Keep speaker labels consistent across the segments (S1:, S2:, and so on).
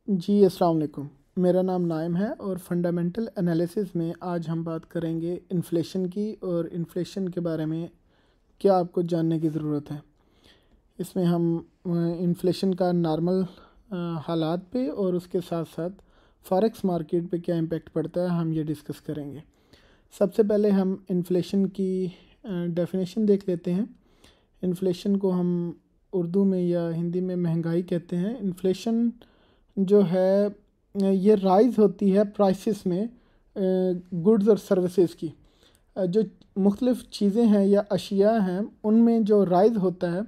S1: जी अस्सलाम वालेकुम। मेरा नाम नाइम है और फंडामेंटल एनालिसिस में आज हम बात करेंगे इन्फ्लेशन की और इन्फ्लेशन के बारे में क्या आपको जानने की ज़रूरत है। इसमें हम इन्फ्लेशन का नॉर्मल हालात पे और उसके साथ साथ फॉरेक्स मार्केट पे क्या इम्पेक्ट पड़ता है हम ये डिस्कस करेंगे। सबसे पहले हम इन्फ्लेशन की डेफिनेशन देख लेते हैं। इन्फ्लेशन को हम उर्दू में या हिंदी में महंगाई कहते हैं। इन्फ्लेशन जो है ये राइज़ होती है प्राइसेस में गुड्स और सर्विसेज की। जो मुख्तलिफ़ चीज़ें हैं या अशिया हैं उनमें जो राइज़ होता है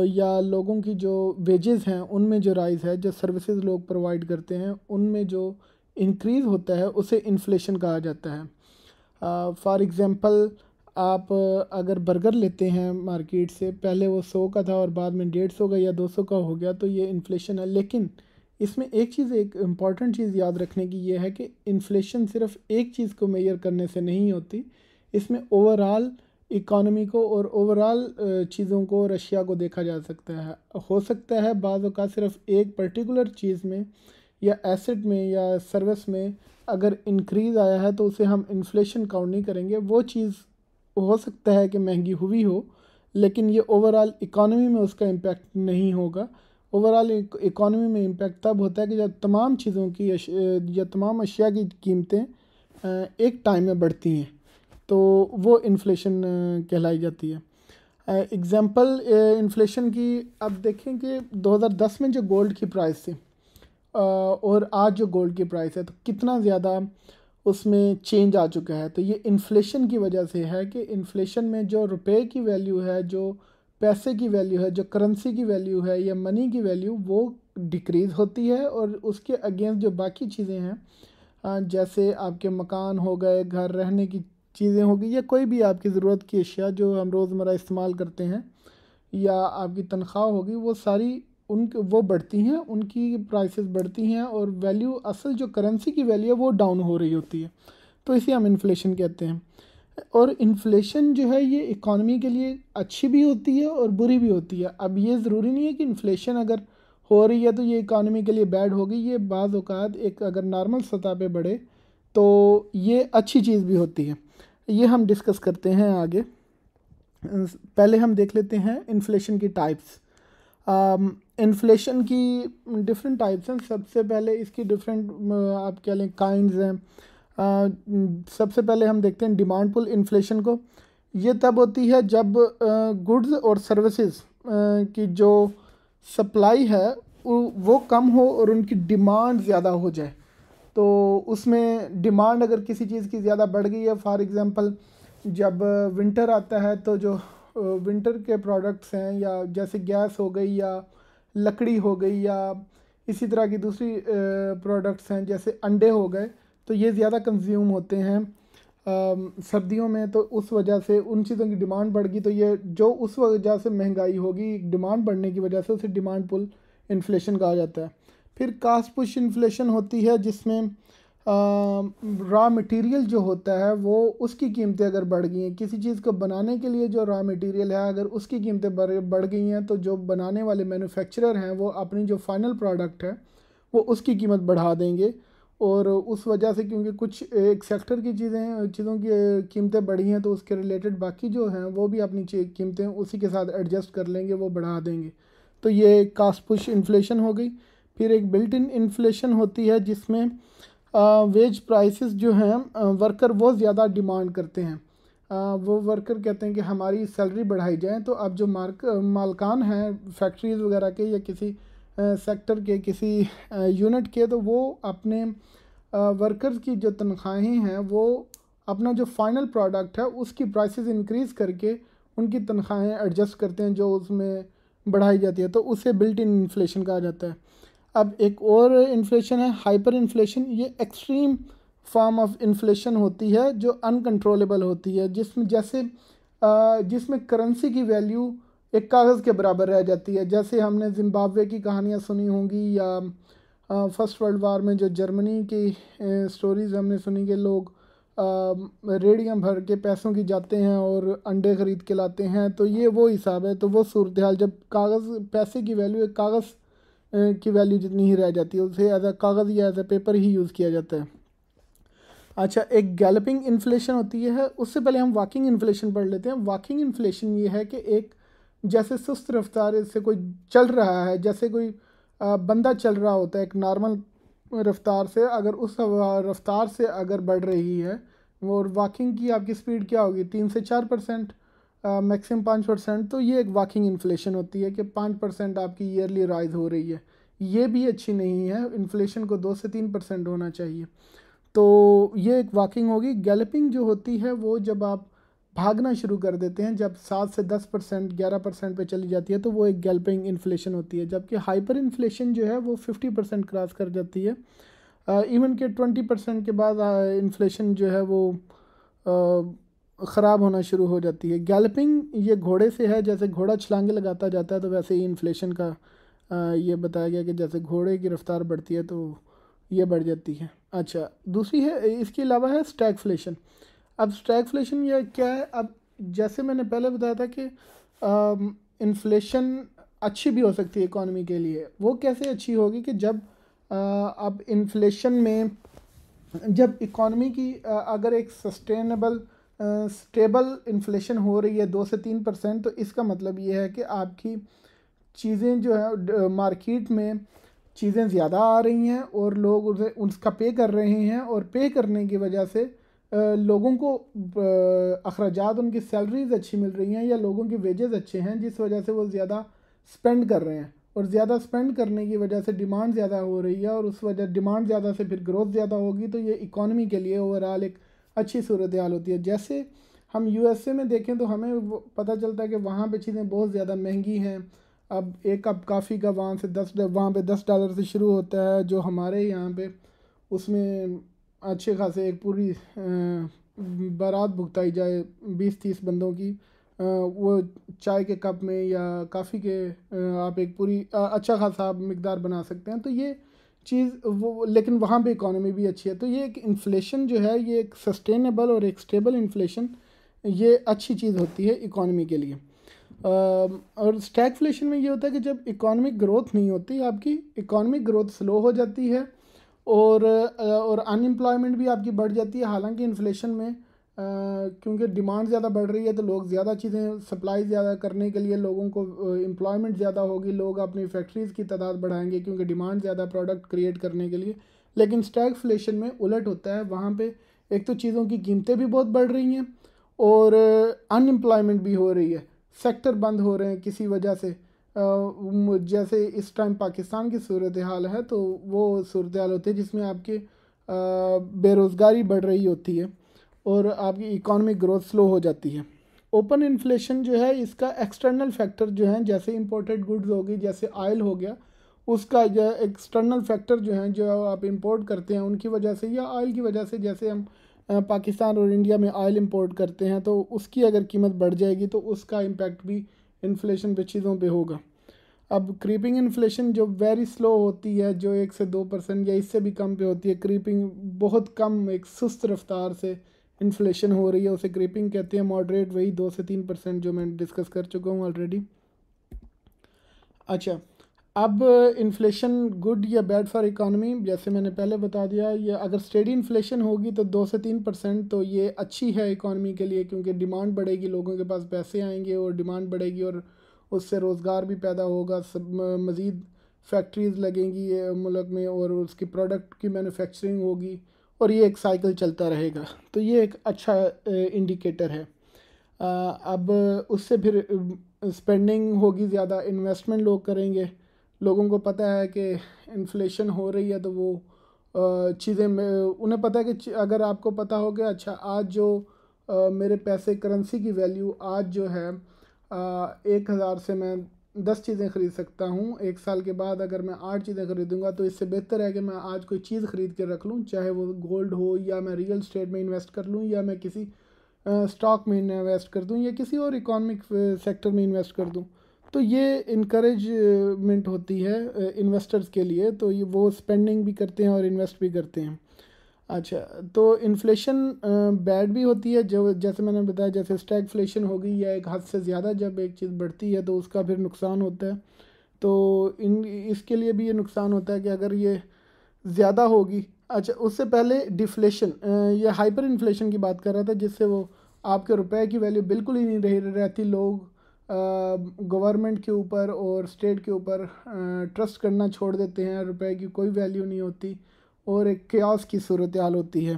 S1: या लोगों की जो वेजेस हैं उनमें जो राइज़ है, जो सर्विसेज लोग प्रोवाइड करते हैं उनमें जो इंक्रीज़ होता है उसे इन्फ्लेशन कहा जाता है। फॉर एग्ज़ाम्पल आप अगर बर्गर लेते हैं मार्केट से, पहले वो 100 का था और बाद में 150 का या 200 का हो गया, तो ये इन्फ्लेशन है। लेकिन इसमें एक इम्पॉर्टेंट चीज़ याद रखने की ये है कि इन्फ्लेशन सिर्फ एक चीज़ को मेजर करने से नहीं होती। इसमें ओवरऑल इकॉनमी को और ओवरऑल चीज़ों को और अशिया को देखा जा सकता है। हो सकता है बाज़ औक़ात सिर्फ एक पर्टिकुलर चीज़ में या एसेट में या सर्विस में अगर इंक्रीज़ आया है तो उसे हम इन्फ्लेशन काउंट नहीं करेंगे। वो चीज़ हो सकता है कि महंगी हुई हो, लेकिन ये ओवरऑल इकॉनमी में उसका इम्पैक्ट नहीं होगा। ओवरऑल इकॉनमी में इम्पैक्ट तब होता है कि जब तमाम चीज़ों की या तमाम अशिया की कीमतें एक टाइम में बढ़ती हैं, तो वो इन्फ्लेशन कहलाई जाती है। एग्ज़ाम्पल इन्फ्लेशन की अब देखें कि 2010 में जो गोल्ड की प्राइस थी और आज जो गोल्ड की प्राइस है, तो कितना ज़्यादा उसमें चेंज आ चुका है। तो ये इन्फ्लेशन की वजह से है कि इन्फ्लेशन में जो रुपए की वैल्यू है, जो पैसे की वैल्यू है, जो करेंसी की वैल्यू है या मनी की वैल्यू, वो डिक्रीज़ होती है और उसके अगेंस्ट जो बाकी चीज़ें हैं जैसे आपके मकान हो गए, घर रहने की चीज़ें हो गई या कोई भी आपकी ज़रूरत की अशिया जो हम रोज़मर्रा इस्तेमाल करते हैं या आपकी तनख्वाह होगी, वो सारी वो बढ़ती हैं, उनकी प्राइसेस बढ़ती हैं और वैल्यू असल जो करेंसी की वैल्यू है वो डाउन हो रही होती है। तो इसे हम इन्फ्लेशन कहते हैं। और इन्फ्लेशन जो है ये इकॉनमी के लिए अच्छी भी होती है और बुरी भी होती है। अब ये ज़रूरी नहीं है कि इन्फ्लेशन अगर हो रही है तो ये इकॉनमी के लिए बैड होगी। ये बाज़ औक़ात एक अगर नॉर्मल सतह पे बढ़े तो ये अच्छी चीज़ भी होती है। ये हम डिस्कस करते हैं आगे। पहले हम देख लेते हैं इन्फ्लेशन की टाइप्स। इन्फ्लेशन की डिफरेंट टाइप्स हैं। सबसे पहले इसकी डिफरेंट आप कह लें काइंड्स हैं। सबसे पहले हम देखते हैं डिमांड पुल इन्फ्लेशन को। ये तब होती है जब गुड्स और सर्विसेज की जो सप्लाई है वो कम हो और उनकी डिमांड ज़्यादा हो जाए। तो उसमें डिमांड अगर किसी चीज़ की ज़्यादा बढ़ गई है, फॉर एग्ज़ाम्पल जब विंटर आता है तो जो विंटर के प्रोडक्ट्स हैं या जैसे गैस हो गई या लकड़ी हो गई या इसी तरह की दूसरी प्रोडक्ट्स हैं जैसे अंडे हो गए, तो ये ज़्यादा कंज्यूम होते हैं सर्दियों में। तो उस वजह से उन चीज़ों की डिमांड बढ़ गई, तो ये जो उस वजह से महंगाई होगी डिमांड बढ़ने की वजह से, उसे डिमांड पुल इन्फ्लेशन कहा जाता है। फिर कास्ट पुश इन्फ्लेशन होती है जिसमें रॉ मटेरियल जो होता है वो उसकी कीमतें अगर बढ़ गई हैं, किसी चीज़ को बनाने के लिए जो रॉ मटेरियल है अगर उसकी कीमतें बढ़ गई हैं, तो जो बनाने वाले मैन्युफैक्चरर हैं वो अपनी जो फाइनल प्रोडक्ट है वो उसकी कीमत बढ़ा देंगे। और उस वजह से क्योंकि कुछ एक सेक्टर की चीज़ों की कीमतें बढ़ी हैं, तो उसके रिलेटेड बाकी जो हैं वो भी अपनी कीमतें उसी के साथ एडजस्ट कर लेंगे, वो बढ़ा देंगे। तो ये कास्ट पुश इन्फ्लेशन हो गई। फिर एक बिल्ट इन इन्फ्लेशन होती है जिसमें वेज प्राइसेस जो हैं वर्कर वो ज़्यादा डिमांड करते हैं। वो वर्कर कहते हैं कि हमारी सैलरी बढ़ाई जाए। तो अब जो मालकान हैं फैक्ट्रीज़ वगैरह के या किसी सेक्टर के किसी यूनिट के, तो वो अपने वर्कर्स की जो तनख्वाहें हैं वो अपना जो फाइनल प्रोडक्ट है उसकी प्राइसेस इंक्रीज़ करके उनकी तनख्वाहें एडजस्ट करते हैं जो उसमें बढ़ाई जाती है। तो उसे बिल्ट इन इन्फ्लेशन कहा जाता है। अब एक और इन्फ्लेशन है हाइपर इन्फ्लेशन। ये एक्सट्रीम फॉर्म ऑफ इन्फ्लेशन होती है जो अनकंट्रोलेबल होती है, जिसमें करेंसी की वैल्यू एक कागज़ के बराबर रह जाती है। जैसे हमने जिम्बाब्वे की कहानियाँ सुनी होंगी या फर्स्ट वर्ल्ड वार में जो जर्मनी की स्टोरीज़ हमने सुनी कि लोग रेड़ियाँ भर के पैसों की जाते हैं और अंडे ख़रीद के लाते हैं। तो ये वो हिसाब है। तो वो सूरत हाल जब कागज़ पैसे की वैल्यू एक कागज़ की वैल्यू जितनी ही रह जाती है, उसे एज अ कागज़ या एज अ पेपर ही यूज़ किया जाता है। अच्छा, एक गैलपिंग इन्फ्लेशन होती है, उससे पहले हम वॉकिंग इन्फ्लेशन पढ़ लेते हैं। वॉकिंग इन्फ्लेशन ये है कि एक जैसे सुस्त रफ्तार से कोई चल रहा है, जैसे कोई बंदा चल रहा होता है एक नॉर्मल रफ्तार से, अगर उस रफ्तार से अगर बढ़ रही है, और वॉकिंग की आपकी स्पीड क्या होगी, 3 से 4%, मैक्सिमम 5%, तो ये एक वॉकिंग इन्फ्लेशन होती है कि 5% आपकी ईयरली राइज हो रही है। ये भी अच्छी नहीं है, इन्फ्लेशन को 2 से 3% होना चाहिए। तो ये एक वॉकिंग होगी। गैलपिंग जो होती है वो जब आप भागना शुरू कर देते हैं, जब 7 से 10%, 11% पे चली जाती है, तो वो एक गैलपिंग इन्फ्लेशन होती है। जबकि हाइपर इन्फ्लेशन जो है वो 50% क्रॉस कर जाती है। इवन के 20% के बाद इन्फ्लेशन जो है वो ख़राब होना शुरू हो जाती है। गैलपिंग ये घोड़े से है, जैसे घोड़ा छलांगे लगाता जाता है, तो वैसे ही इन्फ्लेशन का ये बताया गया कि जैसे घोड़े की रफ्तार बढ़ती है तो ये बढ़ जाती है। अच्छा, दूसरी है, इसके अलावा है स्टैगफ्लेशन। अब स्टैगफ्लेशन ये क्या है? अब जैसे मैंने पहले बताया था कि इन्फ्लेशन अच्छी भी हो सकती है इकॉनमी के लिए। वो कैसे अच्छी होगी कि जब अब इन्फ्लेशन में जब इकॉनमी की अगर एक सस्टेनेबल स्टेबल इन्फ्लेशन हो रही है 2 से 3%, तो इसका मतलब ये है कि आपकी चीज़ें जो है मार्केट में चीज़ें ज़्यादा आ रही हैं और लोग उसे उसका पे कर रहे हैं, और पे करने की वजह से लोगों को अखराजात, उनकी सैलरीज अच्छी मिल रही हैं या लोगों के वेजेस अच्छे हैं, जिस वजह से वो ज़्यादा स्पेंड कर रहे हैं, और ज़्यादा स्पेंड करने की वजह से डिमांड ज़्यादा हो रही है, और उस वजह डिमांड ज़्यादा से फिर ग्रोथ ज़्यादा होगी, तो ये इकॉनमी के लिए ओवरऑल एक अच्छी सूरत हाल होती है। जैसे हम यूएसए में देखें तो हमें पता चलता है कि वहाँ पे चीज़ें बहुत ज़्यादा महंगी हैं। अब एक कप कॉफ़ी का वहाँ पे $10 से शुरू होता है, जो हमारे यहाँ पे उसमें अच्छे खासे एक पूरी बारात भुगताई जाए 20-30 बंदों की, वो चाय के कप में या कॉफ़ी के आप एक पूरी अच्छा खासा आप मकदार बना सकते हैं। तो ये चीज़ वो, लेकिन वहाँ पे इकॉनमी भी अच्छी है। तो ये एक इन्फ्लेशन जो है, ये एक सस्टेनेबल और एक स्टेबल इन्फ्लेशन, ये अच्छी चीज़ होती है इकॉनमी के लिए। और स्टैगफ्लेशन में ये होता है कि जब इकॉनमिक ग्रोथ नहीं होती, आपकी इकॉनमिक ग्रोथ स्लो हो जाती है, और अनएम्प्लॉयमेंट भी आपकी बढ़ जाती है। हालांकि इन्फ्लेशन में क्योंकि डिमांड ज़्यादा बढ़ रही है, तो लोग ज़्यादा चीज़ें सप्लाई ज़्यादा करने के लिए लोगों को एम्प्लॉयमेंट ज़्यादा होगी, लोग अपनी फैक्ट्रीज़ की तादाद बढ़ाएंगे क्योंकि डिमांड ज़्यादा प्रोडक्ट क्रिएट करने के लिए। लेकिन स्टैगफ्लेशन में उलट होता है, वहाँ पे एक तो चीज़ों की कीमतें भी बहुत बढ़ रही हैं और अनएम्प्लॉयमेंट भी हो रही है, सेक्टर बंद हो रहे हैं किसी वजह से। जैसे इस टाइम पाकिस्तान की सूरत हाल है, तो वो सूरत हाल होती है जिसमें आपकी बेरोज़गारी बढ़ रही होती है और आपकी इकॉनमिक ग्रोथ स्लो हो जाती है। ओपन इन्फ्लेशन जो है, इसका एक्सटर्नल फैक्टर जो हैं, जैसे इंपोर्टेड गुड्स होगी, जैसे ऑयल हो गया, उसका जो एक्सटर्नल फैक्टर जो हैं, जो आप इंपोर्ट करते हैं उनकी वजह से या ऑयल की वजह से, जैसे हम पाकिस्तान और इंडिया में ऑयल इंपोर्ट करते हैं, तो उसकी अगर कीमत बढ़ जाएगी तो उसका इम्पैक्ट भी इन्फ्लेशन पे चीज़ों पे होगा। अब क्रीपिंग इन्फ्लेशन जो वेरी स्लो होती है, जो 1 से 2% या इससे भी कम पे होती है, क्रीपिंग बहुत कम एक सुस्त रफ्तार से इन्फ्लेशन हो रही है, उसे क्रीपिंग कहते हैं। मॉडरेट वही 2 से 3% जो मैं डिस्कस कर चुका हूँ ऑलरेडी। अच्छा, अब इन्फ्लेशन गुड या बैड फॉर इकॉनमी, जैसे मैंने पहले बता दिया, ये अगर स्टेडी इन्फ्लेशन होगी तो 2 से 3%, तो ये अच्छी है इकॉनमी के लिए, क्योंकि डिमांड बढ़ेगी, लोगों के पास पैसे आएंगे और डिमांड बढ़ेगी और उससे रोज़गार भी पैदा होगा, सब मज़ीद फैक्ट्रीज़ लगेंगी मुल्क में और उसकी प्रोडक्ट की मैन्युफैक्चरिंग होगी, और ये एक साइकिल चलता रहेगा। तो ये एक अच्छा इंडिकेटर है। अब उससे फिर स्पेंडिंग होगी ज़्यादा, इन्वेस्टमेंट लोग करेंगे। लोगों को पता है कि इन्फ्लेशन हो रही है, तो वो चीज़ें उन्हें पता है कि अगर आपको पता हो कि अच्छा आज जो मेरे पैसे करेंसी की वैल्यू आज जो है 1,000 से मैं 10 चीज़ें ख़रीद सकता हूँ, 1 साल के बाद अगर मैं 8 चीज़ें ख़रीदूँगा, तो इससे बेहतर है कि मैं आज कोई चीज़ ख़रीद के रख लूँ, चाहे वो गोल्ड हो या मैं रियल स्टेट में इन्वेस्ट कर लूँ या मैं किसी स्टॉक में इन्वेस्ट कर दूँ या किसी और इकोनॉमिक सेक्टर में इन्वेस्ट कर दूँ। तो ये इनकरेजमेंट होती है इन्वेस्टर्स के लिए, तो ये वो स्पेंडिंग भी करते हैं और इन्वेस्ट भी करते हैं। अच्छा, तो इन्फ्लेशन बैड भी होती है, जो जैसे मैंने बताया, जैसे स्टैगफ्लेशन होगी या एक हद से ज़्यादा जब एक चीज़ बढ़ती है तो उसका फिर नुकसान होता है। तो इसके लिए भी ये नुकसान होता है कि अगर ये ज़्यादा होगी। अच्छा, उससे पहले डिफ्लेशन, ये हाइपर इन्फ्लेशन की बात कर रहा था, जिससे वो आपके रुपए की वैल्यू बिल्कुल ही नहीं रही रहती। लोग गवर्नमेंट के ऊपर और स्टेट के ऊपर ट्रस्ट करना छोड़ देते हैं, रुपए की कोई वैल्यू नहीं होती और एक क्यास की सूरत हाल होती है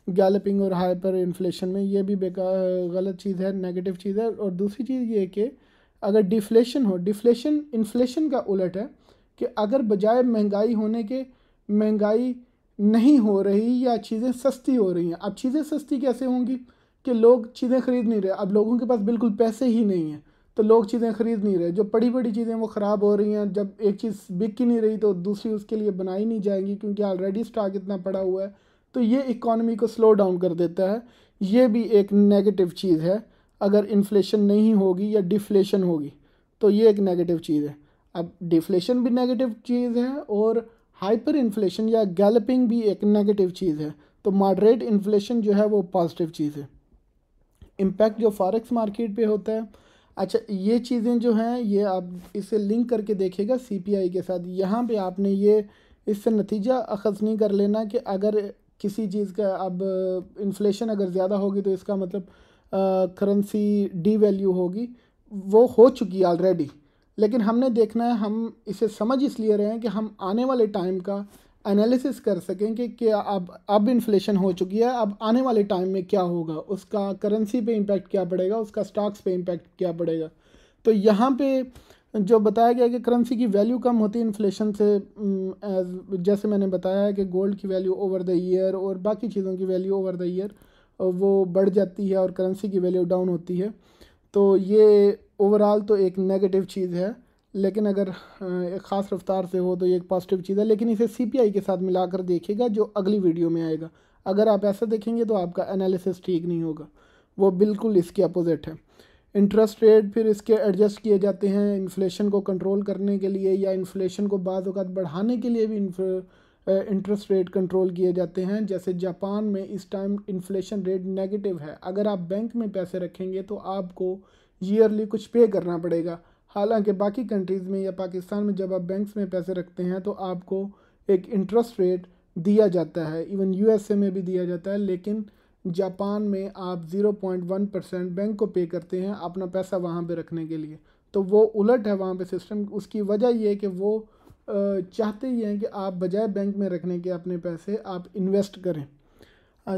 S1: गैलपिंग और हाइपर इन्फ्लेशन में। ये भी बेकार गलत चीज़ है, नेगेटिव चीज़ है। और दूसरी चीज़ ये है कि अगर डिफ्लेशन हो, डिफ्लेशन इन्फ्लेशन का उलट है कि अगर बजाय महंगाई होने के महंगाई नहीं हो रही या चीज़ें सस्ती हो रही हैं। अब चीज़ें सस्ती कैसे होंगी कि लोग चीज़ें ख़रीद नहीं रहे, अब लोगों के पास बिल्कुल पैसे ही नहीं हैं तो लोग चीज़ें ख़रीद नहीं रहे। जो बड़ी बड़ी चीज़ें वो ख़राब हो रही हैं, जब एक चीज़ बिक ही नहीं रही तो दूसरी उसके लिए बनाई नहीं जाएंगी क्योंकि ऑलरेडी स्टॉक इतना पड़ा हुआ है। तो ये इकॉनमी को स्लो डाउन कर देता है। ये भी एक नेगेटिव चीज़ है। अगर इन्फ्लेशन नहीं होगी या डिफ्लेशन होगी तो ये एक नेगेटिव चीज़ है। अब डिफ्लेशन भी नेगेटिव चीज़ है और हाइपर इन्फ्लेशन या गैलपिंग भी एक नेगेटिव चीज़ है। तो मॉडरेट इन्फ्लेशन जो है वो पॉजिटिव चीज़ है। इम्पैक्ट जो फॉरेक्स मार्केट पे होता है, अच्छा ये चीज़ें जो हैं ये आप इसे लिंक करके देखिएगा सीपीआई के साथ। यहाँ पे आपने ये इससे नतीजा अखज़ नहीं कर लेना कि अगर किसी चीज़ का अब इन्फ्लेशन अगर ज़्यादा होगी तो इसका मतलब करेंसी डीवैल्यू होगी। वो हो चुकी है ऑलरेडी, लेकिन हमने देखना है, हम इसे समझ इसलिए रहे हैं कि हम आने वाले टाइम का एनालिसिस कर सकें कि क्या अब इन्फ्लेशन हो चुकी है, अब आने वाले टाइम में क्या होगा, उसका करेंसी पे इम्पैक्ट क्या पड़ेगा, उसका स्टॉक्स पे इम्पैक्ट क्या पड़ेगा। तो यहाँ पे जो बताया गया कि करेंसी की वैल्यू कम होती है इन्फ्लेशन से, जैसे मैंने बताया है कि गोल्ड की वैल्यू ओवर द ईयर और बाकी चीज़ों की वैल्यू ओवर द ईयर वो बढ़ जाती है और करेंसी की वैल्यू डाउन होती है। तो ये ओवरऑल तो एक नेगेटिव चीज़ है, लेकिन अगर एक ख़ास रफ्तार से हो तो ये एक पॉजिटिव चीज़ है। लेकिन इसे सीपीआई के साथ मिलाकर देखिएगा जो अगली वीडियो में आएगा। अगर आप ऐसा देखेंगे तो आपका एनालिसिस ठीक नहीं होगा, वो बिल्कुल इसके अपोजिट है। इंटरेस्ट रेट फिर इसके एडजस्ट किए जाते हैं इन्फ्लेशन को कंट्रोल करने के लिए, या इन्फ्लेशन को बाज़ औक़ात बढ़ाने के लिए भी इंटरेस्ट रेट कंट्रोल किए जाते हैं। जैसे जापान में इस टाइम इन्फ्लेशन रेट नेगेटिव है। अगर आप बैंक में पैसे रखेंगे तो आपको ईयरली कुछ पे करना पड़ेगा। हालांकि बाकी कंट्रीज़ में या पाकिस्तान में जब आप बैंक्स में पैसे रखते हैं तो आपको एक इंटरेस्ट रेट दिया जाता है, इवन यूएसए में भी दिया जाता है। लेकिन जापान में आप 0.1% बैंक को पे करते हैं अपना पैसा वहाँ पे रखने के लिए। तो वो उलट है वहाँ पे सिस्टम। उसकी वजह ये है कि वो चाहते ही हैं कि आप बजाय बैंक में रखने के अपने पैसे आप इन्वेस्ट करें।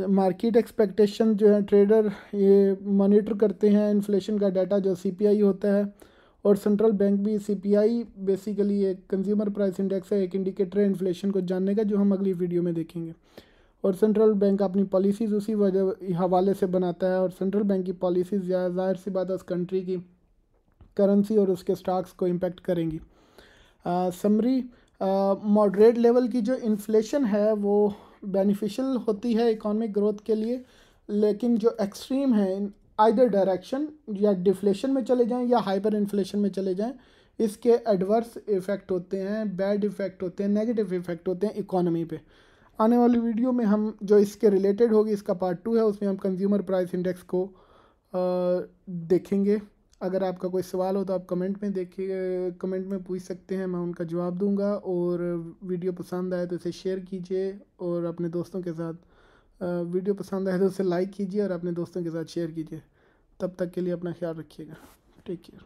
S1: मार्केट एक्सपेक्टेशन जो है ट्रेडर ये मॉनिटर करते हैं इन्फ्लेशन का डाटा जो सीपीआई होता है, और सेंट्रल बैंक भी। सीपीआई बेसिकली एक कंज्यूमर प्राइस इंडेक्स है, एक इंडिकेटर है इन्फ्लेशन को जानने का, जो हम अगली वीडियो में देखेंगे। और सेंट्रल बैंक अपनी पॉलिसीज़ उसी वजह हवाले से बनाता है, और सेंट्रल बैंक की पॉलिसीज़ ज़ाहिर सी बात है उस कंट्री की करेंसी और उसके स्टॉक्स को इम्पेक्ट करेंगी। समरी, मॉडरेट लेवल की जो इन्फ्लेशन है वो बेनिफिशियल होती है इकोनॉमिक ग्रोथ के लिए, लेकिन जो एक्सट्रीम है आइदर डायरेक्शन, या डिफ्लेशन में चले जाएं या हाइपर इन्फ्लेशन में चले जाएं, इसके एडवर्स इफ़ेक्ट होते हैं, बैड इफ़ेक्ट होते हैं, नेगेटिव इफ़ेक्ट होते हैं इकोनॉमी पे। आने वाली वीडियो में हम जो इसके रिलेटेड होगी, इसका पार्ट 2 है, उसमें हम कंज्यूमर प्राइस इंडेक्स को देखेंगे। अगर आपका कोई सवाल हो तो आप कमेंट में देखिए, कमेंट में पूछ सकते हैं, मैं उनका जवाब दूंगा। और वीडियो पसंद आए तो इसे शेयर कीजिए और अपने दोस्तों के साथ, वीडियो पसंद आए तो उसे लाइक कीजिए और अपने दोस्तों के साथ शेयर कीजिए। तब तक के लिए अपना ख्याल रखिएगा। Take care.